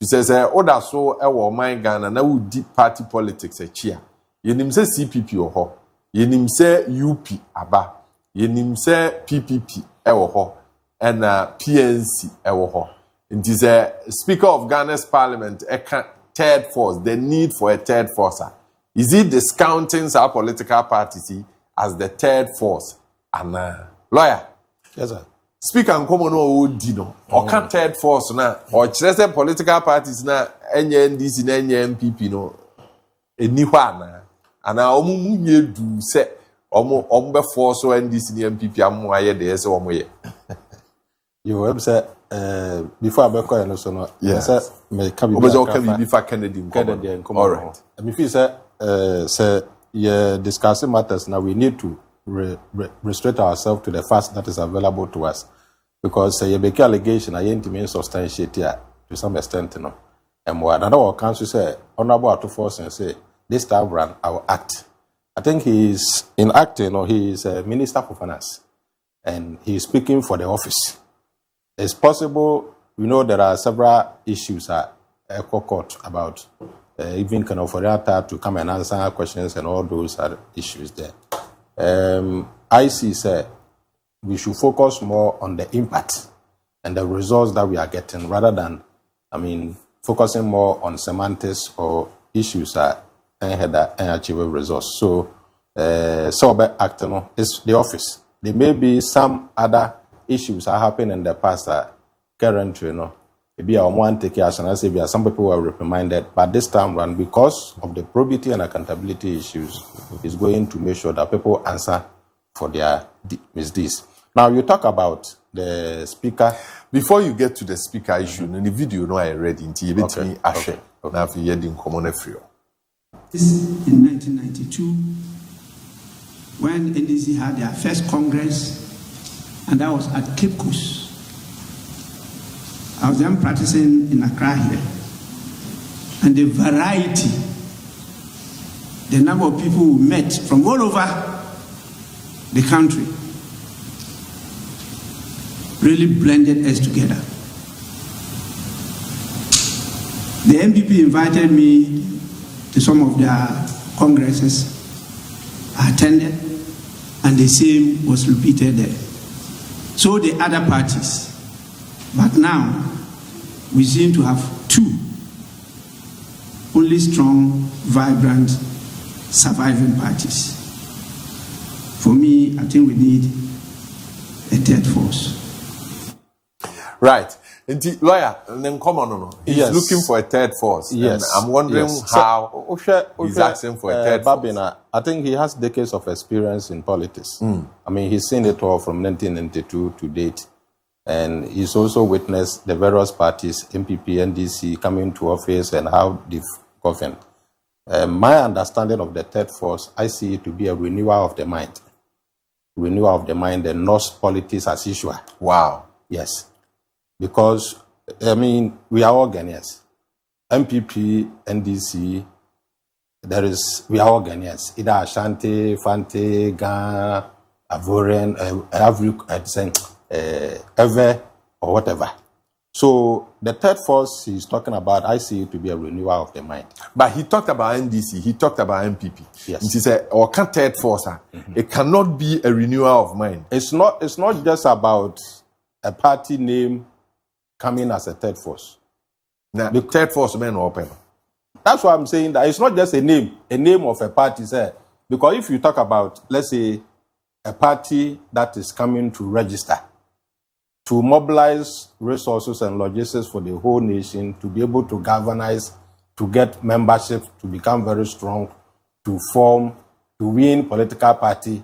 He says, Oda so my Ghana na would deep party politics a cheer. Yenim se CPP ho. Yenim se UP aba. Yenim se PPP ho. And PNC ho. It is a Speaker of Ghana's Parliament, a third force, the need for a third force. Is he discounting our political parties as the third force? And lawyer. Yes, sir. Speaker and common no or can third force na or just political parties na NDC na MPP no eni hwa na ana omu munye du se omu be force NDC na MPP amu aye de se omu ye. You have said before I call you so no yes me can be before Kennedy. All right. Me feel say yeah discussing matters now we need to restrict ourselves to the facts that is available to us, because you make allegation I ain't mean substantiate here to some extent, you know. And what another council say honorable to force and say this time round I will act. I think he is in acting, or he is a minister for finance, and he is speaking for the office. It's possible, you know, there are several issues at court about even kind of to come and answer questions, and all those are issues there. I see say we should focus more on the impact and the results that we are getting, rather than, focusing more on semantics or issues that achieve results. So, acting is the office. There may be some other issues that happened in the past that currently, you know, maybe I want to take action. I say some people were reprimanded, but this time around, because of the probity and accountability issues, is going to make sure that people answer for their misdeeds. Now, you talk about the speaker. Before you get to the speaker issue, in the video, no, I read into you. Let me ask you. Now, if you're in common free. This in 1992, when NDC had their first Congress, and that was at Cape Coast. I was then practicing in Accra here. And the variety, the number of people who met from all over the country really blended us together. The MPP invited me to some of their congresses. I attended, and the same was repeated there. So the other parties. But now, we seem to have two only strong, vibrant, surviving parties. For me, I think we need a third force. Right. And lawyer, and then come on, he's looking for a third force. Yes. And I'm wondering how he's asking for a third force. I think he has decades of experience in politics. He's seen it all from 1992 to date. And he's also witnessed the various parties, MPP, NDC, coming to office and how they've governed. My understanding of the third force, I see it to be a renewal of the mind. Renewal of the mind and not politics as usual. Wow. Yes. Because, we are all Ghanaians. MPP, NDC, we are all Ghanaians. Either Ashanti, Fante, Ghana, Ivorian, ever or whatever. So the third force he's talking about, I see it to be a renewal of the mind. But he talked about NDC, he talked about MPP. Yes. And he said, or can third force, it cannot be a renewal of mind. It's not just about a party name coming as a third force. Now, the third force men open. That's why I'm saying that it's not just a name of a party, sir. Because if you talk about, let's say, a party that is coming to register, to mobilize resources and logistics for the whole nation, to be able to galvanize, to get membership, to become very strong, to form, to win political party,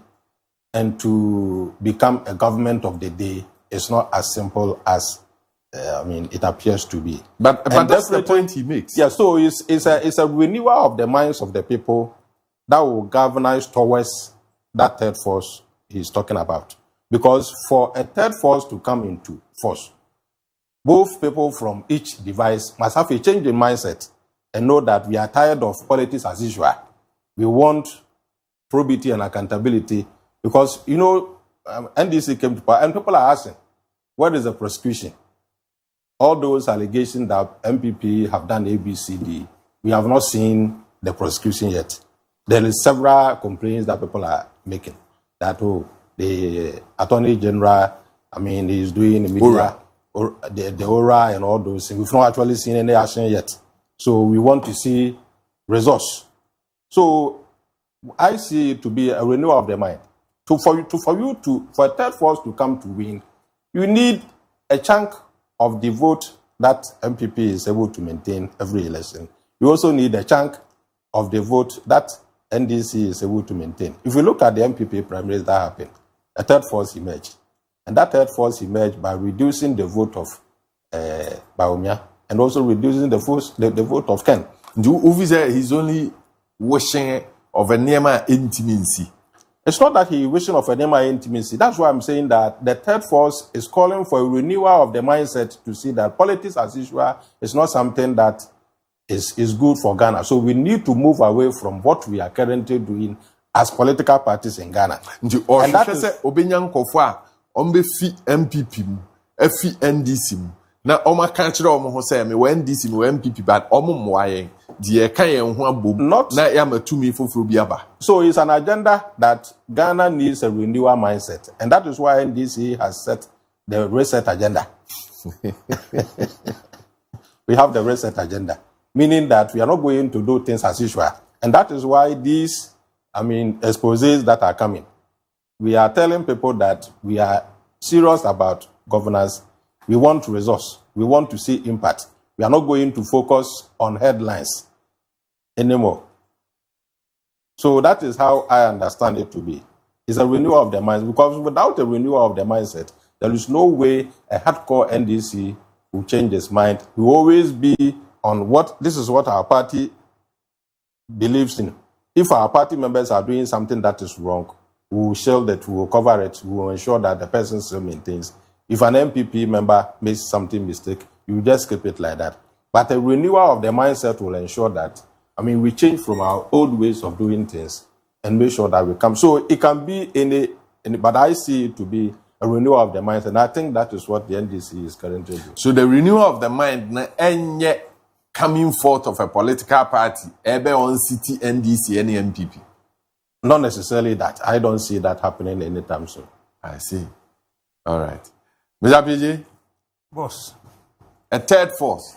and to become a government of the day, it's not as simple as it appears to be. But that's the point he makes. Yeah, so it's a renewal of the minds of the people that will galvanize towards that third force he's talking about. Because for a third force to come into force, both people from each device must have a change in mindset and know that we are tired of politics as usual. We want probity and accountability because, NDC came to power and people are asking, what is the prosecution? all those allegations that MPP have done ABCD, we have not seen the prosecution yet. There is several complaints that people are making that the Attorney General, is doing the media, the aura and all those things. We've not actually seen any action yet. So we want to see results. So I see it to be a renewal of the mind. For a third force to come to win, you need a chunk of the vote that MPP is able to maintain every election. You also need a chunk of the vote that NDC is able to maintain. If you look at the MPP primaries that happened, a third force emerged. And that third force emerged by reducing the vote of Baumia and also reducing the vote of Ken. He's only wishing of a Nema intimacy. It's not that he's wishing of a Nema intimacy. That's why I'm saying that the third force is calling for a renewal of the mindset to see that politics as usual is not something that is good for Ghana. So we need to move away from what we are currently doing as political parties in Ghana. And that is Obenyan Kofa, Ombefi MPP, Efi NDC. Now, Oma can't say me when NDC, MPP, but Omumwaye, the Kayan Huambo, not na Yama to me for Frubiaba. So it's an agenda that Ghana needs a renewal mindset. And that is why NDC has set the reset agenda. We have the reset agenda, meaning that we are not going to do things as usual. And that is why these, exposés that are coming, we are telling people that we are serious about governance. We want results. We want to see impact. We are not going to focus on headlines anymore. So that is how I understand it to be. It's a renewal of the mindset, because without a renewal of the mindset, there is no way a hardcore NDC will change its mind. We will always be on this is what our party believes in. If our party members are doing something that is wrong, we will shield it, we will cover it, we will ensure that the person still maintains. If an MPP member makes something mistake, you just keep it like that. But a renewal of the mindset will ensure that, we change from our old ways of doing things and make sure that we come. So it can be any, but I see it to be a renewal of the mindset. And I think that is what the NDC is currently doing. So the renewal of the mind, and yet coming forth of a political party, ebe on city NDC, any MPP. Not necessarily that. I don't see that happening anytime soon. I see. All right. Mr. PJ? Boss. A third force.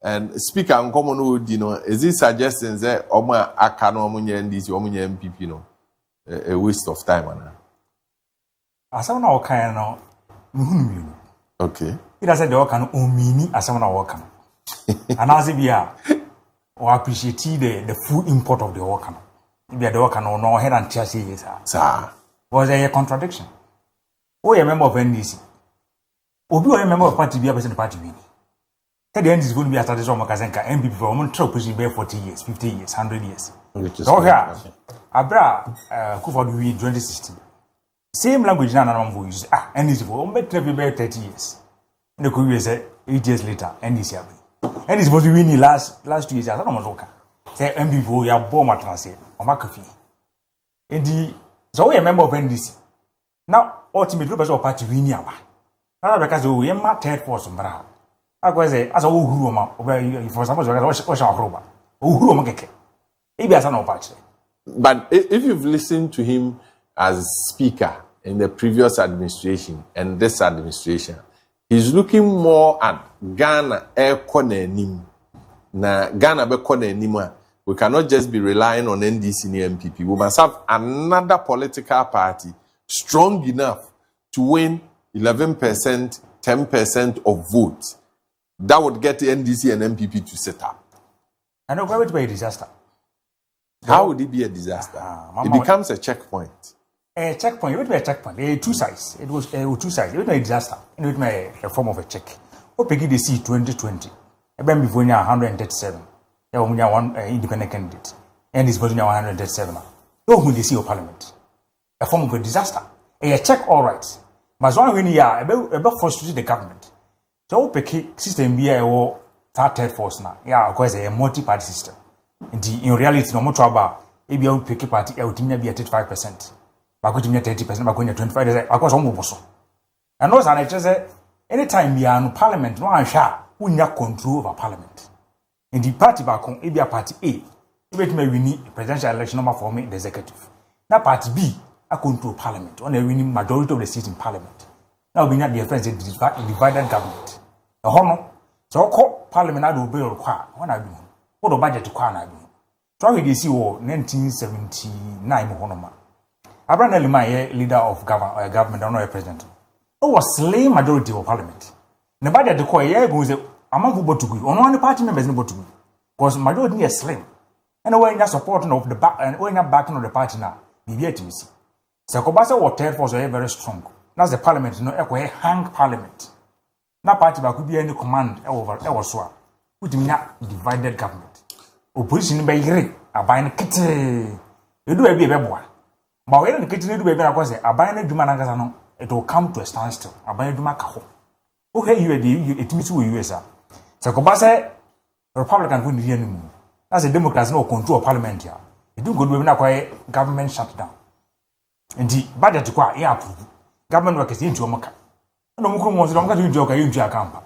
And Speaker Nkomo, is this suggesting that Oma Akano Omunye NDC, Omunye MPP, a waste of time? Asana Okaya no, Muhunu. Okay. It has said the Okano Omini, Asana Okano. And as if we are, or appreciate the full import of the Okano. If you are the Okano, no head and chassis, sir. Was there a contradiction? Oh, a member of NDC. Obi a member of party be a person party win. Tell the end is going to be a status of Makazenka MPP for one trope pushing bear 40 years, 50 years, 100 years. So here, Abra Kufadu 2016. Same language now I'm use. NDC for one better 30 years. And the Korea said 8 years later, NDC. And it's supposed to win the last 2 years. I don't know what say MPP for your bomb at Transit or McAfee. And so we are a member of NDC. Now, ultimately, the party win here. Because we are not third force. I say, as a Uhuru, for example, Uhuru Keke. Maybe as an opportunity. But if you've listened to him as speaker in the previous administration and this administration, he's looking more at Ghana economy. Na Ghana economy. We cannot just be relying on NDC and MPP. We must have another political party strong enough to win 11%, 10% of votes. That would get the NDC and MPP to set up. I know where it be a disaster. How would it be a disaster? It becomes a checkpoint. A checkpoint. It would be a checkpoint. Two sides. It was two sides. It would be a disaster. It would be a form of a check. What Peggy they see 2020? Even before 137. There was one independent candidate, and this was 137. Who they see your parliament? A form of a disaster. A check, all right. But one when you are about frustrated the government. So Peggy system be a third force now. Yeah, of course, a multi-party system. In reality, no more trouble. If you pick a party, it would be at 35%. But could you 30%? But when you're 25%, of course, almost so. And also, I just say, anytime we are in parliament, no one shall we have control over parliament. In the party back on, it be a party A, it may win a presidential election number for me, the executive. Now party B, I control parliament, on a winning majority of the seats in parliament. Now we not the offense in divided government. The honor, so call parliament, I do bill require, when I do. What the budget to I do. So we see 1979 Honoma. Abraham Elimai, leader of government, or president. It was slain majority of parliament. The budget to call a goes among who to go. On one party members in Botu. Because majority is slim. And when you're supporting of the back and when you're backing of the party now, the VTC. So Kobasa was third force very strong. That's the parliament, no hang parliament. Now party back could be any command over Elsewhere. Which mean divided government. Opposition by Yeri, a buying kitty. You do a baby boy. But when the kitty do baby, I was a buying Dumanagazano, it will come to a standstill. A buying Dumakaho. Okay, you it means who you are. So Kobasa, Republican couldn't hear anymore. That's a Democrats no control of parliament here. It do good women acquire government shutdown. And the budget to quite approve. Government work is into a mocker. No more was longer to joke a camp.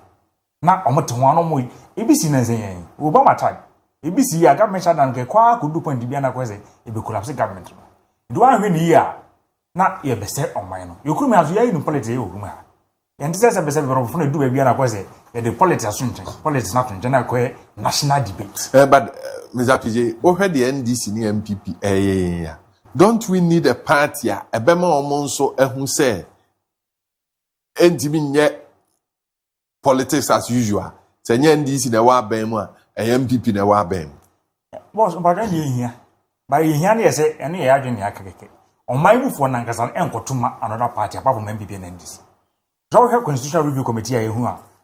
Now, almost one or more, ABC Nazay, Obama time. ABC, a government shutdown, could do point to be an acquisition if you collapse the government. Do I win here? Not your best on mine. You couldn't have your politics. And this is a best of do a be an acquisition. The politics are politics not general national debate. But, Mr. PJ, over the NDC MPP, don't we need a party, a Bema or Monso, who say, and yet politics as usual. Say, NDC, the war Bema. A MPP na wa bem. Boss, but then here. But here, say, any agent yakake. On my move for Nangasan and Kotuma, another party apart from MPP and NDC. So we have Constitutional Review Committee, I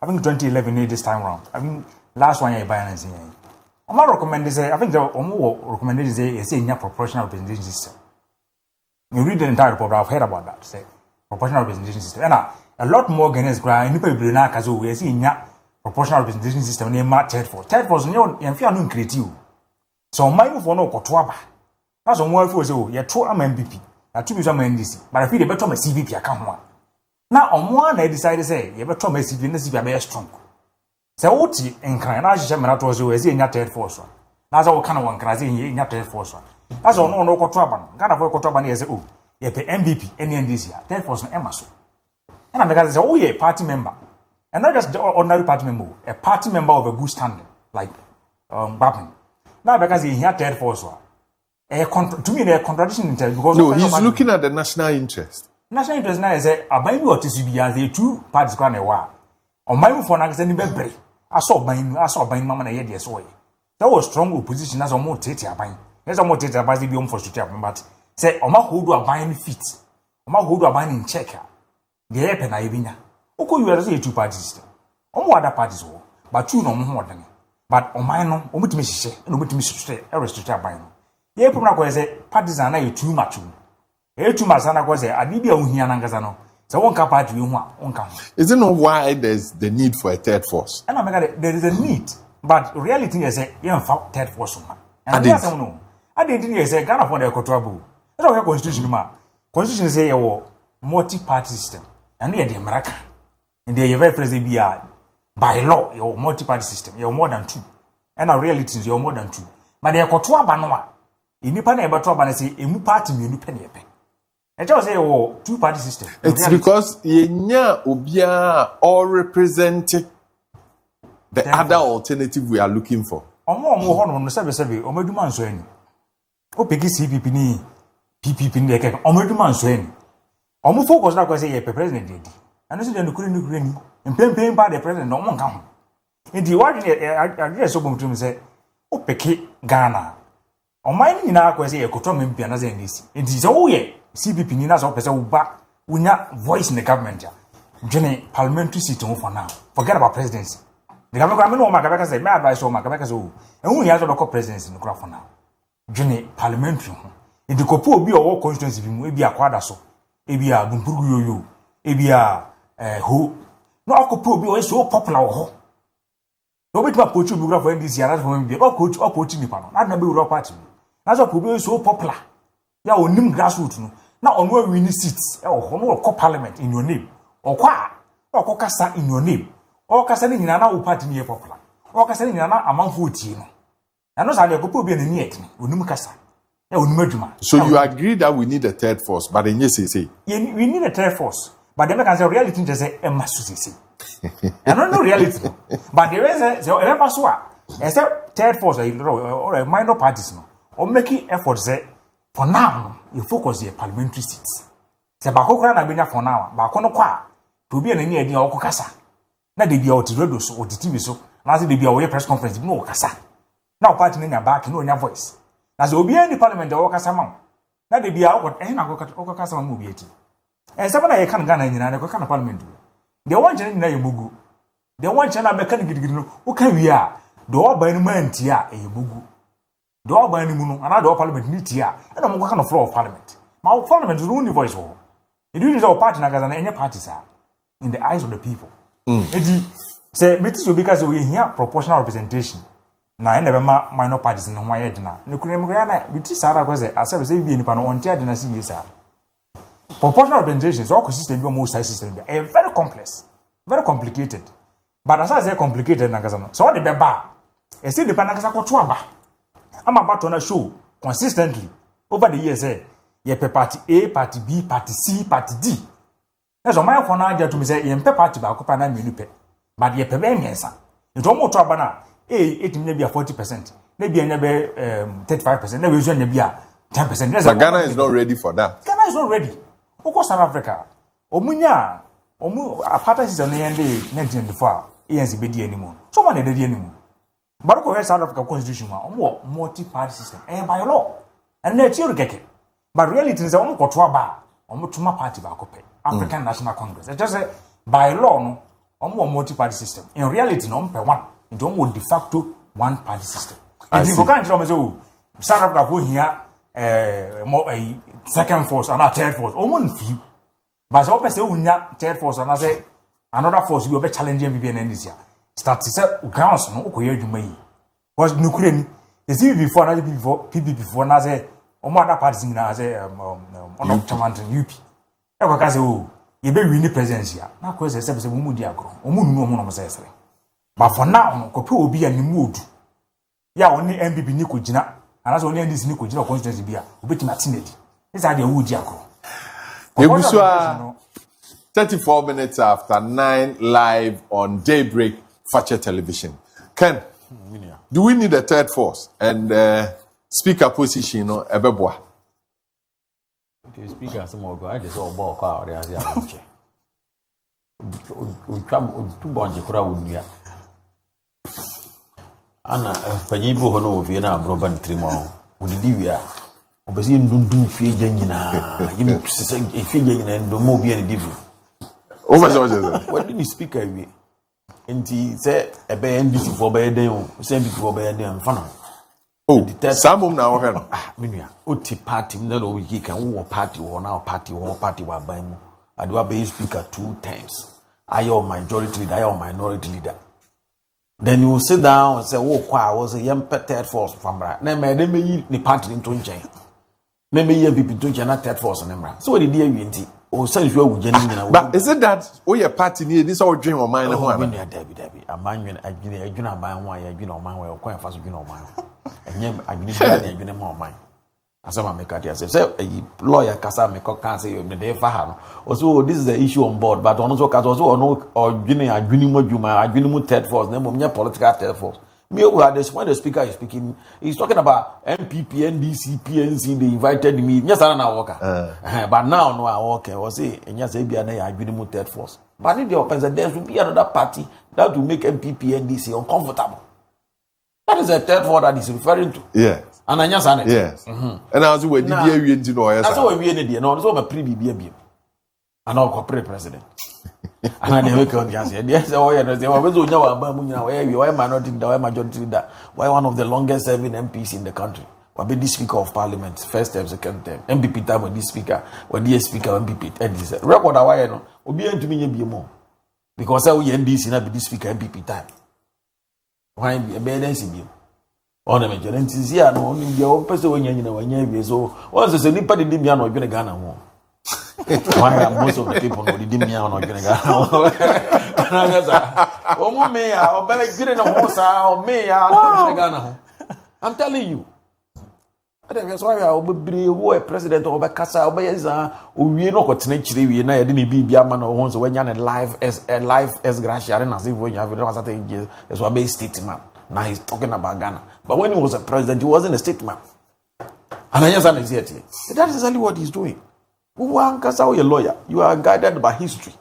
think 2011 this time round. I mean, last one I buy and say. On my recommendation, I think the more recommended is a proportional representation system. You read the entire report, I've heard about that. Say, proportional representation system. And a lot more gains grind, people will not as we see in proportional representation system named third force. Third force, you fear no creative. So, my move for no Kotuaba. That's on one for so, you're true, I'm MPP. I took you some NDC, but I feel the better my CVP account one. Now, on one, I decided to say, you better my CVP, and this is very strong. So, what you incline, I should have was always in your third force. That's all kind of one can I say in your third force. That's all no Kotuaba. Kind of Kotuaba is oh, you pay MVP, any NDC, third force, and Emerson. And I'm because oh, yeah, party member. And not just the ordinary party member, a party member of a good standing, like Babin. Now, because he had third force, to me, a contradiction in terms because no, he's looking at the national interest. National interest now is a Bible or TCB as the two parties gone a while. On my move for an accident, I saw buying Mamma a year away. There was strong opposition as a more tatia buying. There's a more tatia by the beyond for to but say, Oma who do a buying feet, Oma who do a buying checker. The airpen I been. Oko you are a two-party system. On other parties, but two no more than. But on my no, omit me say, and omit me say, a restricted by no. Ye Puna was a partisan, I too much. A too much, and I was a Adibia Unianangazano. So one party you want, one count. Isn't know why there's the need for a third force? And there is a need, but reality is a young third force. And I don't know. I didn't say Ghana for the Cotrabu. I don't have constitution. Constitution say a multi-party system, and near the America. And they are very present by law, you're multi-party system, you're more than two. And our reality is you're more than two. But they are called two abanoa. In the panel about two say, a new party, you penny. I just say, oh, two-party system. It's because Yenya Obia all represent the other alternative we are looking for. More on the service, or Meduman Swain. Oh, Peggy CPP, PPP, or Meduman Swain. Almost focus like I say, a president did. And this is the Ukraine and paying by the president, no one come. In the ordinary, I just open to him say, oh, Peki Ghana. On my Nina, I say, a Cotom pianas and this. It is oh, yeah, CPP Nina's officer who back, we not voice in the government. Jenny, parliamentary seat for now. Forget about presidency. The government, no, Macabacas, say, my advice, or Macabacas, and we have to look presidency in the crowd for now. Jenny, parliamentary. In the Copo be a war constituency, will be a quadraso. Ebia, Bumpuru, Ebia. Who no could be so popular. No bit my poacher biographer in this year, that's when we all coach or poaching the panel. Not number of party. That's what could be so popular. You are nim grassroots. Now, on where we need seats or no parliament in your name or qua Oko kasa in your name. Or kasa ni nyina na wo party ni popular. Or kasa ni nyina na amanfo tie no. Ano sa de ko po bi na ni etni. Onum kasa. E onum adwuma. So you agree that we need a third force, but then yes, say. We need a third force. But the can say reality just say Emma Susi. I don't know reality. But there is a so except third force or a minor parties no. Or making efforts say for now you focus on parliamentary seats. Say ba kokora na benya for now. Ba kono kwa to be na ni edi o kasa. Na de bia o ti radio so o ti TV so. Na say de bia o press conference no o kasa. Na o party na back no nya voice. Na say obi any parliament o kasa ma. Na de bia o na o kasa ma obi eti. Some na ye kan Ghana nyina na kan parliament. The one chen nyina ye mugu. The one chen na be kan gidigidi no. O kan wi a do oba ni man tia e mugu. Do oba ni mu no ana do parliament ni tia. E na mo kan floor of parliament. Ma parliament is only voice ho. You do this our party na Gaza na any parties are in the eyes of the people. Edi say meeting so because we hear proportional representation. Na ene be ma minor parties no ho ayed na. Ne kure mu ya na biti sara ko say asebe say bi nipa no on tia de na si yesa. Proportional representation is all system be most system be very complex, very complicated. But as I say complicated na Gaza no. So what the be ba? E say the pa na Gaza ko to aba. Am about to show consistently over the years ye pe party A, party B, party C, party D. That's why my phone aja to me say ye pe party ba ko pa na menu pe. But ye pe be miensa. It almost to aba na it may be 40%, maybe anya be 35%, maybe we anya be 10%. But Ghana is not ready for that. Ghana is not ready. Oko South Africa. Omunya apartheid system na yende 1994 ANC be di anymore. So man dey anymore. But ko South Africa constitution ma omo multi-party system by law. And na theory keke. But reality is omo koto aba omo tuma party ba ko pe African National Congress. It just say by law no omo multi-party system. In reality no omo pe one. It omo de facto one party system. If you can't tell me so South Africa go here second force and a third force. Omo few. But so say unya third force and I say another force you be challenging BBN this year. Start to say grounds no okoye adwuma yi. Was nukure ni. The see before na before na say omo other parties na say on chairman UP. E ko ka say o ye be win presidency ya. Na ko say mu di agro. Omo nu omo no say sere. But for now ko pe obi animu odu. Ya oni MPP ni ko gina. Anaso oni NDC ni ko gina constituency bia. Obetima tinedi. This are the wood agro. Ebusua 34 minutes after 9 live on Daybreak Fache Television. Ken, do we need a third force? And speaker position no ebeboa. Okay, speaker some go I just all ball car there as ya. We come to bonje kura wunia. Ana panyibo hono vie na abroba ntrimo. Udidi wi a obesi ndundu fie nyina yimi sese fie nyina ndo mo bi ani divu o ma so what did the speaker wi enti say ebe NDC for be den o say NDC for be den mfana oh samum na wo he no menua oti party na no wi kan wo party wo na party wa ban mu adewa be speaker 2 times ayo majority leader ayo minority leader. Then you sit down and say, "Oh, kwa was a young third force from right." Then me the party into chain. Then me people to chain third force on them. So what did you do? Oh, so if you are genuine. But is it that oh your party near this all dream of mine? Oh, Debbie. A man, I do not buy one. I do not mind where quite fast. You know mine. And yet I need more mine. As I make it, I say, a lawyer Casa make can't say the day for her. Also, this is the issue on board, but also or Guinea, I Guinea third force, name of political third force. Me, when the speaker is speaking, he's talking about MPP, NDC, PNC, they invited me. Yes, I know worker. But now, no, I walk and was say, and yes, I Guinea third force. But if the opens, there will be another party that will make MPP, NDC uncomfortable. That is a third force that is referring to. Yeah. And I just said it. Yes. And I was where did you into no yes. That's what we need. No, it's over pre-BBB. And now corporate president. And I never can answer. Yes, oh yeah, they were also why minority leader, why majority leader, why one of the longest serving MPs in the country. Why be the speaker of parliament, first term, second term, MPP time with this speaker, when this speaker, MPP, and this record why no, obi to me be more. Because I will NDC na be this speaker MPP time. Why be a bad on a major and no only your person when you know when you so once a nipa de dimia no dwene Ghana ho Why most of the people know the dimmy on Ghana. Oh, me, I'll be getting a horse, or me, Ghana. I'm telling you. That's why I will be a president or Casa Obeza, we know what's naturally we know didn't be a man or once when you're live as Gracia and as if when you have a as well be statesman. Now he's talking about Ghana. But when he was a president, he wasn't a statesman. And I just that is exactly what he's doing. You are a lawyer, you are guided by history.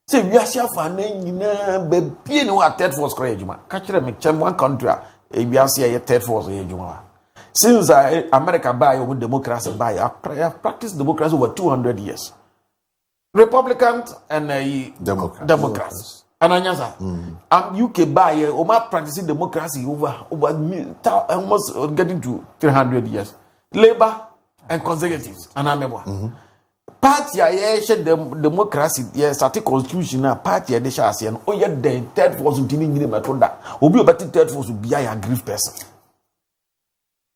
Say we are share for name be no third force courage man. Catch them one country, we are a third force. Since America buy with democracy buy, I have practiced democracy over 200 years. Republicans and Democrats. And UK buy practicing democracy over almost getting to 300 years. Labour and Conservatives. And I'm party democracy, yes, at constitution, party and oh yeah, the third force of the will be a better third force to be a grief person.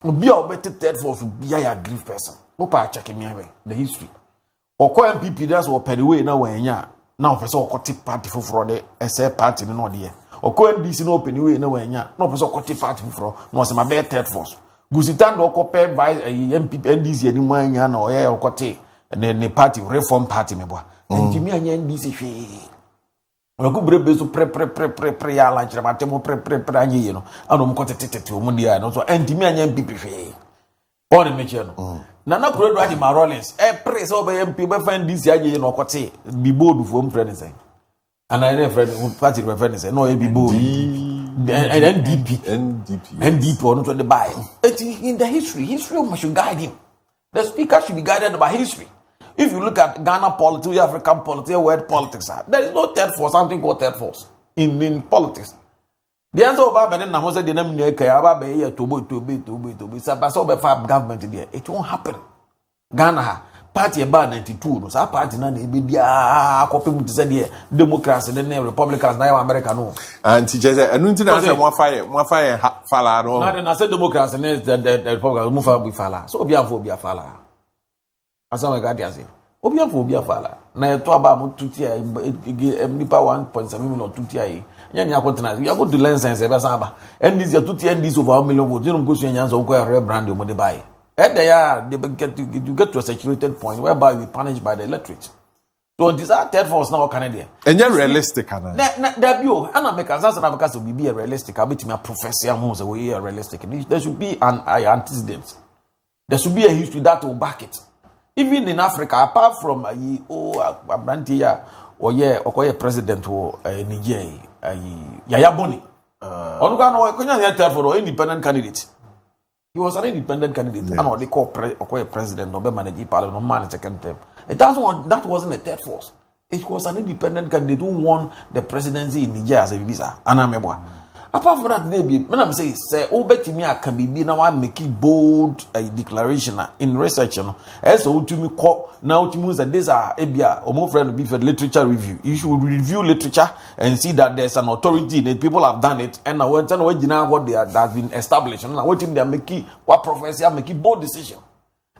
Be a better third force to be a grief person. Opa checking me away the history. Or call MPP that's what per way now when ya now person or party for fraud SA party no dear. Or call DC no open way now when ya no person party for no some better third force. Gusitan or compare by a MPP NDC anyone ya no or kote and then the party reform party me boy. And Jimmy and NDC. I go brebe so pre ya lunch matemo pre you know. I don't got to Mundia and also anti-me and MPP. All the mention. Nana Pro Radi Marollins, press over MP, find this year no cote, be bold for president. And I never party reference, no, be bold. And NDP or not on the buy. In the history should guide him. The speaker should be guided by history. If you look at Ghana politics, African politics, world politics, there is no third force, something called third force in politics. The answer of Baba and Namosa denominate Kayaba to be Sabaso government there. It won't happen. Ghana party about 92, so party na be copy to say Democrats and then Republicans now America no. And teachers and one fire fala no. Not I said Democrats and then the Republicans move be fala. So be fala. Asama gadi ase. Obia fala. Na to aba mo tutia nipa 1.7 million tutia yi. Nya ni akontena. You are going to learn sense ebe samba. And this you tutia this over 1 million votes. You don't go to nyanza go rebrand mo dey buy. And they get to a saturated point whereby we punished by the electorate. So these are third force now Canada. And you're realistic, Anna. That you, Anna make us answer because to be realistic. I bet me a professor who's way realistic. There should be an antecedent. There should be a history that will back it. Even in Africa, apart from Abrantia or president or Niger, Yaya Boni. Third for independent candidate. He was an independent candidate. Yes. And they call president or manage parliament, man second term. That wasn't a third force. It was an independent candidate who won the presidency in Niger as a visa. Apart from that, maybe when I'm saying, say, Bettimia can be now make it bold declaration in research. As to me call now to me that these are Abia or more friend be for literature review. You should review literature and see that there's an authority that people have done it and now what they have been established and what they are making what professor making bold decision.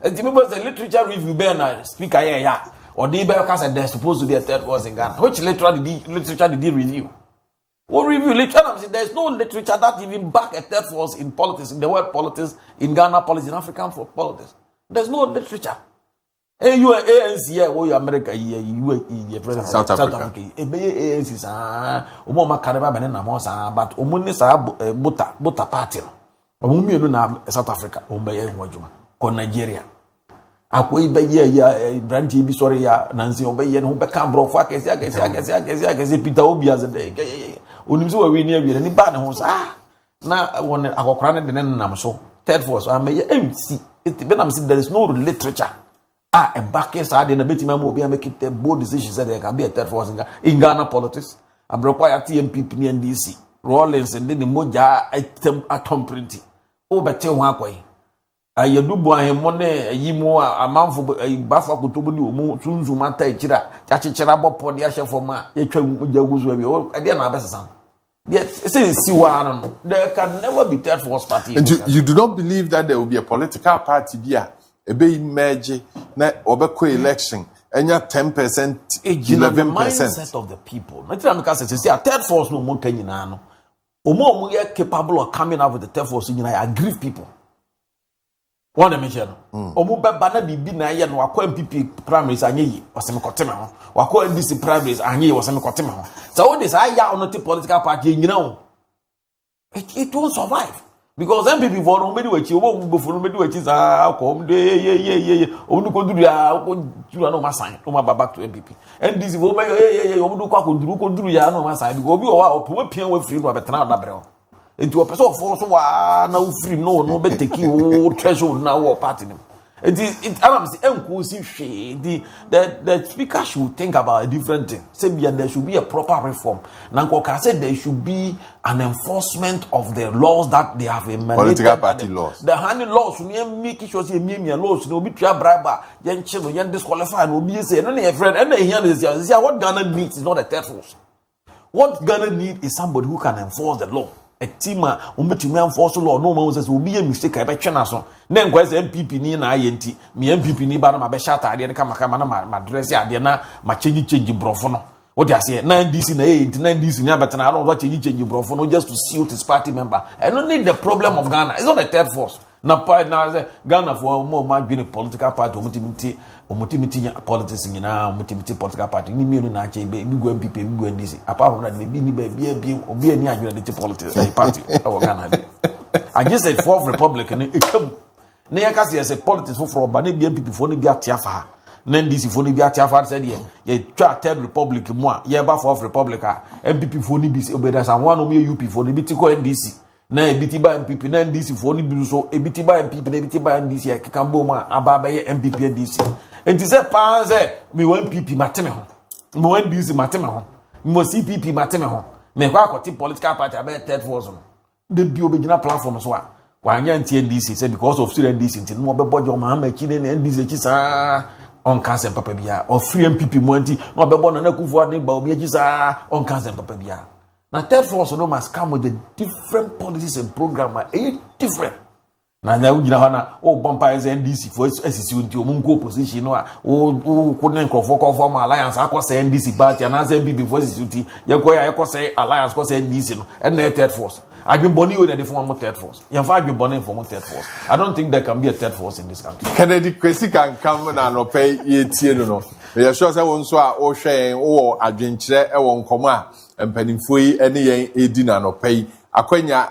And remember the literature review Ben speaker here or they because they're supposed to be a third force in Ghana. Which literature did he review? What review literature? There's no literature that even back a third force in politics, in the world politics, in Ghana politics, in African politics. There's no literature. Hey, you are ANC here, or you America here, you president South Africa. ANC sa, Omoma Kareba Benena Mosa, but Omuni sa buta party. Omumi no na South Africa, Ombaye Wajuma, kon Nigeria. Akwe ibe ya branch bi sorry ya Nancy Ombaye no be kan bro fa kesi Peter Obi as the onimso we ni awie ni ba ne ho sa na won akokora ne de ne nam so third force ameye MC it be nam say there is no literature and back isade na betima mo obi make it bold decision say there can be a third force in Ghana politics and require TMP ni NDC Rawlings and the moja atom printing o bete ho akwai ayedubu ahemo ne yimo amanfo bafa kotobu ni omu tunzu mata echira chachechira bopo de ahye foma yetwa jaguzu abi o de na abesesa there can never be third force party. And you do not believe that there will be a political party there, a be emerge na obeko election enya 10%, the 11%. mindset of the people. Nothing I'm say a third force no more can you know. Omo capable of coming up with the third force, you know, I grieve people. One mention. Omo beba na bibi na ye no akwa MPP primaries anye wasem kotema ho. Wakwa NDC primaries anye wasem kotema ho. So what this aya on the political party you know. It won't survive. Because MPP for no many wechi obo for no many wechi za come ye omu ko duru ya ko duru no masan no ma back to MPP NDC for me omu do kwa ko duru ya no masan because obi o wa opo pian wa free no abetena na brɛ enti o person for so wa na free no be take o threshold na wo party nim enti am say enko si hwe the speaker should think about a different thing. Say there should be a proper reform. Nanko said there should be an enforcement of the laws that they have emanated. Political party laws. The honey laws, we make sure say me laws, no be try bribe, yen chill, yen disqualify, no be say, no a friend, and here is what Ghana needs is not a third force. What Ghana needs is somebody who can enforce the law. A team to enforce the law. No man says will be a mistake. I bet you now. Then go as MPP ni na INT. Me MPP ni ba na be shata ade na kama na ma dress ade na ma change brofo no. What you say? 9DC na 8, 9DC nya but na I don't want change brofo no just to suit his party member. I don't need the problem of Ghana. It's not a third force. Na Ghana for more man being a political party omutimiti politics nyina omutimiti political party ni mienu na ache be go MPP be go NDC apart from that be ni be obi ani adwena de politics party o Ghana dey I just said fourth republic ni ekam na yaka say politics for ba na be MPP for ni bi atiafa na NDC for ni bi atiafa said ye twa third republic mu a ye ba fourth republic a MPP for ni bi obeda san one o me UP for ni bi ti ko NDC na ebiti ba MPP na NDC for ni bi so ebiti ba MPP na ebiti ba NDC e kambo mu aba ba ye MPP NDC enti se pa se mi wan MPP mateme ho mi wan NDC mateme ho mi mo CPP mateme ho me kwa akoti political party abe third force no de bi obegina platform so a wa anya nti NDC say because of still NDC nti no be bojo ma ma chi ne NDC chi sa on cancer papa bia or free MPP mo nti no be bona na kufu ade ba obi chi sa on cancer papa bia. Now, third force no must come with the different policies and program. Different. Now, na bumper is NDC for SCC until Mungo position. Couldn't form alliance. I could say NDC party and as MPP for SCC. I could say alliance, could say NDC and the third force. I've been born in the form of third force. You've been born in form third force. I don't think there can be a third force in this country. Kennedy Kwesi can come and pay ye no. We sure say one so o share o adwenkyere e won komo a mpanimfo yi ene yen edi na no pay akwanya